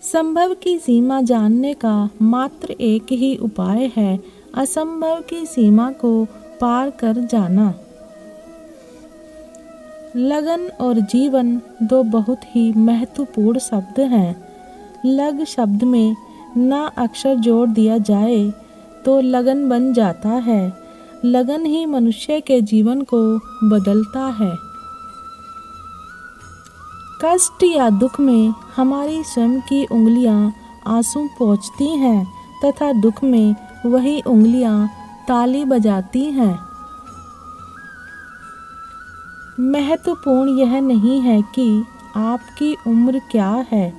संभव की सीमा जानने का मात्र एक ही उपाय है, असंभव की सीमा को पार कर जाना। लगन और जीवन दो बहुत ही महत्वपूर्ण शब्द हैं। लग शब्द में ना अक्षर जोड़ दिया जाए तो लगन बन जाता है। लगन ही मनुष्य के जीवन को बदलता है। कष्ट या दुख में हमारी स्वयं की उंगलियां आंसू पोंछती हैं तथा दुख में वही उंगलियां ताली बजाती हैं। महत्वपूर्ण यह नहीं है कि आपकी उम्र क्या है,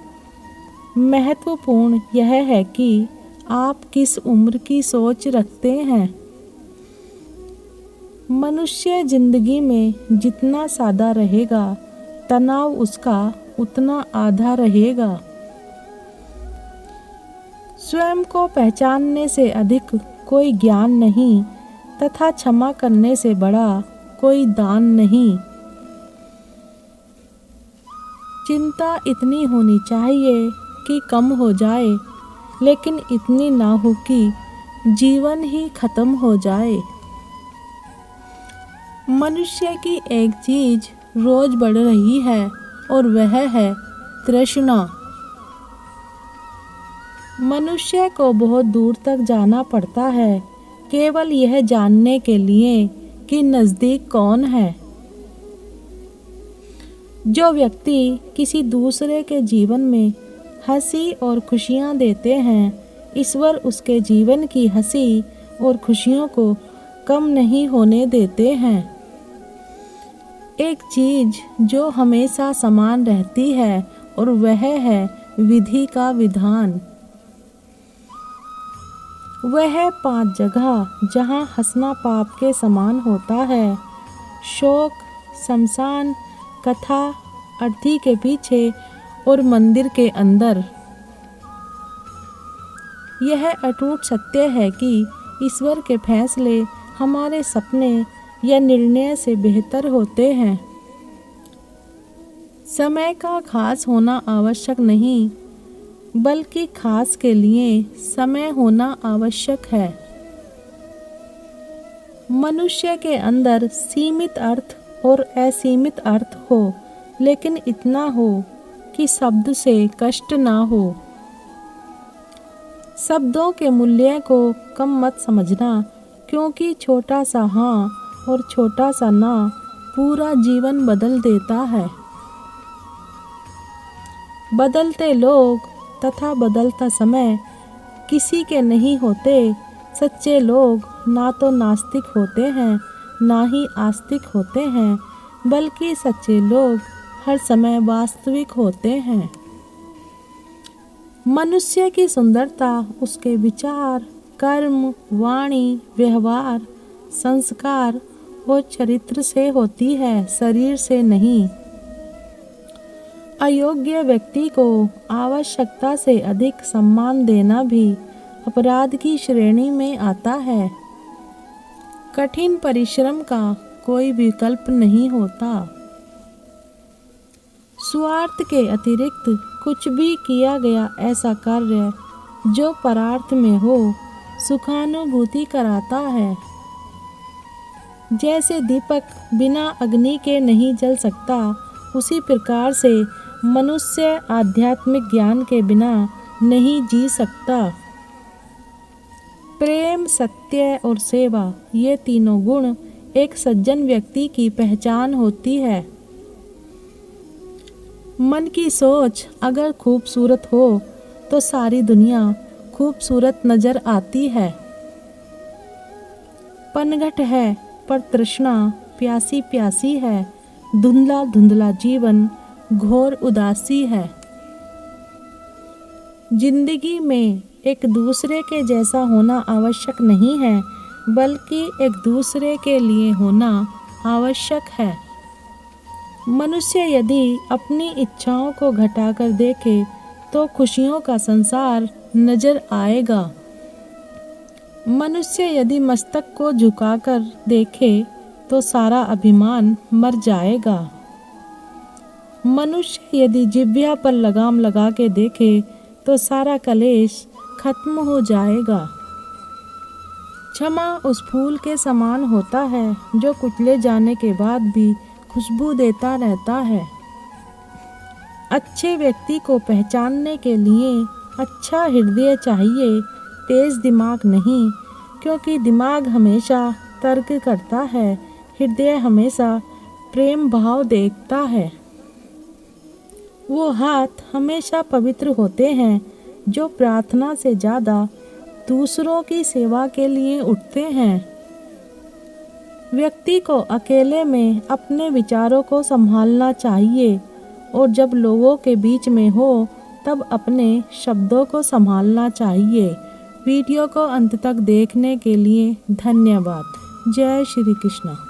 महत्वपूर्ण यह है कि आप किस उम्र की सोच रखते हैं। मनुष्य जिंदगी में जितना सादा रहेगा, तनाव उसका उतना आधा रहेगा। स्वयं को पहचानने से अधिक कोई ज्ञान नहीं तथा क्षमा करने से बड़ा कोई दान नहीं। चिंता इतनी होनी चाहिए कि कम हो जाए, लेकिन इतनी ना हो कि जीवन ही खत्म हो जाए। मनुष्य की एक चीज रोज बढ़ रही है और वह है तृष्णा। मनुष्य को बहुत दूर तक जाना पड़ता है केवल यह जानने के लिए कि नजदीक कौन है। जो व्यक्ति किसी दूसरे के जीवन में हंसी और खुशियां देते हैं, ईश्वर उसके जीवन की हंसी और खुशियों को कम नहीं होने देते हैं। एक चीज जो हमेशा समान रहती है और वह है विधि का विधान। वह 5 जगह जहाँ हंसना पाप के समान होता है, शोक, शमशान, कथा, अर्थी के पीछे और मंदिर के अंदर। यह अटूट सत्य है कि ईश्वर के फैसले हमारे सपने या निर्णय से बेहतर होते हैं। समय का खास होना आवश्यक नहीं, बल्कि खास के लिए समय होना आवश्यक है। मनुष्य के अंदर सीमित अर्थ और असीमित अर्थ हो, लेकिन इतना हो कि शब्द से कष्ट ना हो। शब्दों के मूल्य को कम मत समझना, क्योंकि छोटा सा हाँ और छोटा सा ना पूरा जीवन बदल देता है। बदलते लोग तथा बदलता समय किसी के नहीं होते। सच्चे लोग ना तो नास्तिक होते हैं, ना ही आस्तिक होते हैं, बल्कि सच्चे लोग हर समय वास्तविक होते हैं। मनुष्य की सुंदरता उसके विचार, कर्म, वाणी, व्यवहार, संस्कार और चरित्र से होती है, शरीर से नहीं। अयोग्य व्यक्ति को आवश्यकता से अधिक सम्मान देना भी अपराध की श्रेणी में आता है। कठिन परिश्रम का कोई विकल्प नहीं होता। स्वार्थ के अतिरिक्त कुछ भी किया गया ऐसा कार्य जो परार्थ में हो, सुखानुभूति कराता है। जैसे दीपक बिना अग्नि के नहीं जल सकता, उसी प्रकार से मनुष्य आध्यात्मिक ज्ञान के बिना नहीं जी सकता। प्रेम, सत्य और सेवा, ये तीनों गुण एक सज्जन व्यक्ति की पहचान होती है। मन की सोच अगर खूबसूरत हो तो सारी दुनिया खूबसूरत नजर आती है। पनघट है पर तृष्णा प्यासी प्यासी है, धुंधला धुंधला जीवन घोर उदासी है। जिंदगी में एक दूसरे के जैसा होना आवश्यक नहीं है, बल्कि एक दूसरे के लिए होना आवश्यक है। मनुष्य यदि अपनी इच्छाओं को घटाकर देखे तो खुशियों का संसार नजर आएगा। मनुष्य यदि मस्तक को झुकाकर देखे तो सारा अभिमान मर जाएगा। मनुष्य यदि जिह्वा पर लगाम लगा के देखे तो सारा कलेश खत्म हो जाएगा। क्षमा उस फूल के समान होता है जो कुचले जाने के बाद भी खुशबू देता रहता है। अच्छे व्यक्ति को पहचानने के लिए अच्छा हृदय चाहिए, तेज दिमाग नहीं, क्योंकि दिमाग हमेशा तर्क करता है, हृदय हमेशा प्रेम भाव देखता है। वो हाथ हमेशा पवित्र होते हैं जो प्रार्थना से ज़्यादा दूसरों की सेवा के लिए उठते हैं। व्यक्ति को अकेले में अपने विचारों को संभालना चाहिए और जब लोगों के बीच में हो तब अपने शब्दों को संभालना चाहिए। वीडियो को अंत तक देखने के लिए धन्यवाद। जय श्री कृष्ण।